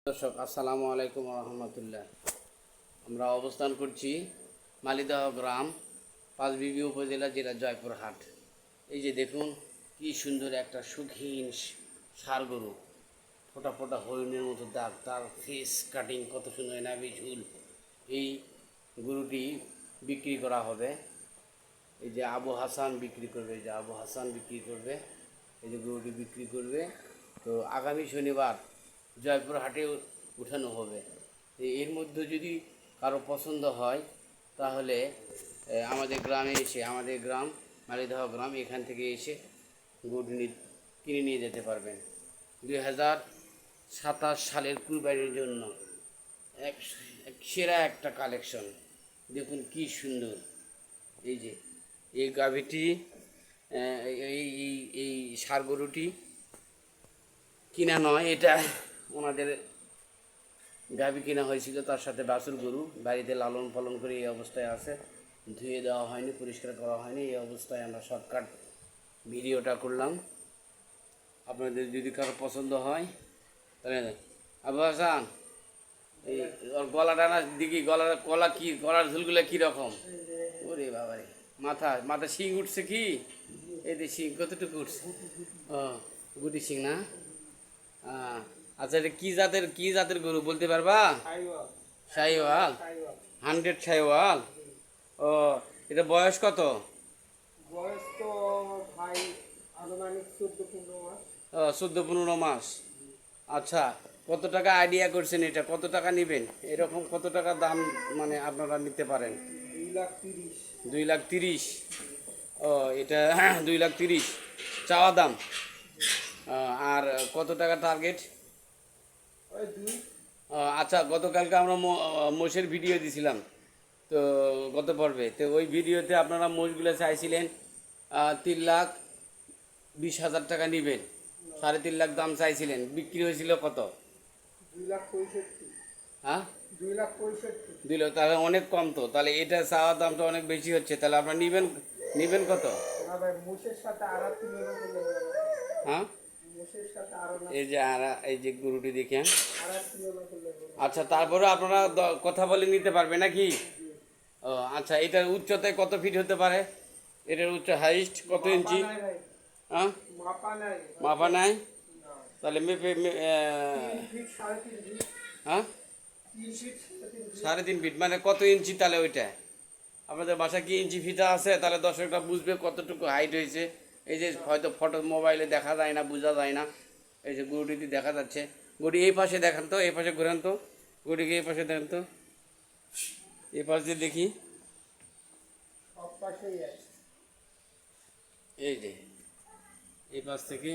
দর্শক আসসালামু আলাইকুম রহমতুল্লাহ। আমরা অবস্থান করছি মালিদহ গ্রাম, পাঁচবিবি উপজেলা, জেলা জয়পুরহাট। এই যে দেখুন কি সুন্দর একটা সুখীন ষাঁড় গরু, ফোটা ফোটা হরিণের মতো দাগ, তার ফেস কাটিং কত সুন্দর, নাভি ঝুল। এই গরুটি বিক্রি করা হবে। এই যে আবু হাসান বিক্রি করবে, এই যে আবু হাসান বিক্রি করবে, এই যে গরুটি বিক্রি করবে। তো আগামী শনিবার জয়পুরহাটে উঠানো হবে। এর মধ্যে যদি কারো পছন্দ হয় তাহলে আমাদের গ্রামে এসে, আমাদের গ্রাম মালিদহ গ্রাম, এখান থেকে এসে গরুটি কিনে নিয়ে যেতে পারবেন। 2027 সালের কুরবানির জন্য এক সেরা একটা কালেকশন। দেখুন কি সুন্দর। এই যে এই গাভীটি, এই এই এই ষাঁড় গরুটি কিনা নয়, এটা ওনাদের গাভী কিনা হয়েছিল, তার সাথে বাছুর গরু বাড়িতে লালন পালন করে এই অবস্থায় আছে, ধুয়ে দেওয়া হয়নি, পরিষ্কার করা হয়নি। এই অবস্থায় আমরা শর্টকাট ভিডিওটা করলাম। আপনাদের যদি কারো পছন্দ হয় তাহলে আবু হাসান, এই ওর গলাটা না দেখি, গলা কি, গলার ঝুলগুলো কীরকম? ওরে বাবারে, মাথা শিং উঠছে কি? এই যে শিং কতটুকু উঠছে? ও গুটি শিং না? আচ্ছা, এটা কি জাতের গরু বলতে পারবা? শাহিওয়াল, 100 শাহিওয়াল। ও, এটা বয়স কত? বয়স তো ভাই আনুমানিক 14-15 মাস। 14-15 মাস। আচ্ছা, কত টাকা আইডিয়া করছেন, এটা কত টাকা নেবেন? এরকম কত টাকা দাম মানে আপনারা নিতে পারেন? 2,30,000। 2,30,000। ও, এটা 2,30,000 চাওয়া দাম। আর কত টাকা টার্গেট? ওই 2। আচ্ছা, গতকালকে আমরা মোষের ভিডিও দিছিলাম, তো গত পর্বে, তো ওই ভিডিওতে আপনারা মোষগুলো চাইছিলেন 3,20,000 টাকা নেবেন, 3.5 লাখ দাম চাইছিলেন, বিক্রি হয়েছিল কত? 2,65,000। হ্যাঁ, 2,65,000। দিল, তাহলে অনেক কম তো। তাহলে এটা চাওয়ার দামটা অনেক বেশি হচ্ছে, তাহলে আপনারা নেবেন কত? না ভাই, মোষের সাথে আর তুলনা করলে হ্যাঁ, মোষের সাথে আর না, এই যে গরুটি দেখেন। আর তুলনা করলে আচ্ছা, তারপরে আপনারা কথা বলে নিতে পারবে নাকি? ও আচ্ছা, এটার উচ্চতায় কত ফিট হতে পারে? এটার উচ্চ হাইস্ট কত ইঞ্চি? হ্যাঁ, মাপা নাই। তাহলে হ্যাঁ, 3.5 ফিট মানে কত ইঞ্চি তাহলে ওইটা? আপনাদের বাসায় কি ইঞ্চি ফিতা আছে? তাহলে দর্শকরা বুঝবে কতটুকু হাইট হয়েছে। এই যে হয়তো ফটো মোবাইলে দেখা যায় না, বোঝা যায় না। এই যে গরুটিতে দেখা যাচ্ছে। গরু এই পাশে দেখান তো, এই পাশে ঘুরান তো, গরুটিকে এই পাশে দেখান তো, এই পাশ দিয়ে দেখি। এই যে এই পাশ থেকে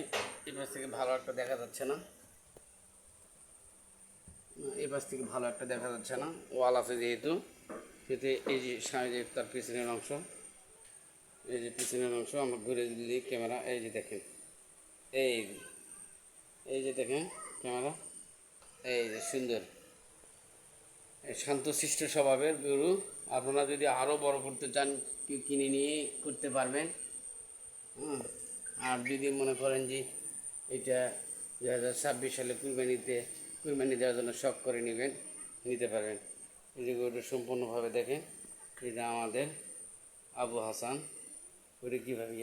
ভালো একটা দেখা যাচ্ছে না, এই পাশ থেকে ভালো একটা দেখা যাচ্ছে না, ওয়াল আছে যেহেতু। সেতে এই যে সামনে তার পিছনের অংশ, এই যে পিছনের অংশ আমরা ঘুরে দিই ক্যামেরা, এই যে দেখেন, এই যে দেখেন ক্যামেরা, এই যে সুন্দর শান্তশিষ্ট স্বভাবের গরু। আপনারা যদি আরও বড় করতে চান কিনে নিয়ে করতে পারবেন। আর যদি মনে করেন যে এটা 2026 সালে কুরবানি দেওয়ার জন্য শখ করে নিতে পারবেন। এই যে গরুটা সম্পূর্ণভাবে দেখেন, এটা আমাদের আবু হাসান। ওটা কীভাবে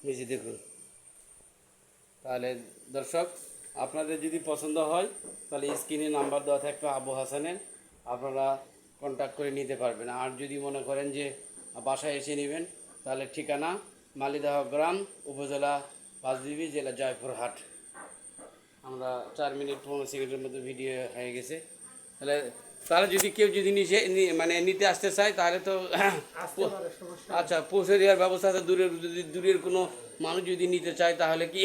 নিজে দেখুন। তাহলে দর্শক, আপনাদের যদি পছন্দ হয় তাহলে স্ক্রিনে নাম্বার দেওয়া থাকবে আবু হাসানের, আপনারা কন্ট্যাক্ট করে নিতে পারবেন। আর যদি মনে করেন যে বাসায় এসে নেবেন তাহলে ঠিকানা মালিদহ গ্রাম, উপজেলা পাঁচবিবি, জেলা জয়পুরহাট। আমরা 4 মিনিট 15 সেকেন্ডের মধ্যে ভিডিও হয়ে গেছে। তাহলে যদি কেউ যদি মানে নিতে আসতে চায় তাহলে তো আচ্ছা, পৌঁছে দেওয়ার ব্যবস্থা আছে। দূরের কোনো মানুষ যদি নিতে চায় তাহলে কি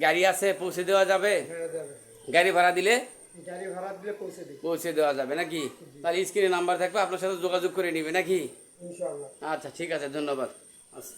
গাড়ি আছে, পৌঁছে দেওয়া যাবে? গাড়ি ভাড়া দিলে পৌঁছে দেওয়া যাবে নাকি? তাহলে স্ক্রিনে নাম্বার থাকবে, আপনার সাথে যোগাযোগ করে নেবে নাকি? আচ্ছা, ঠিক আছে, ধন্যবাদ। আচ্ছা।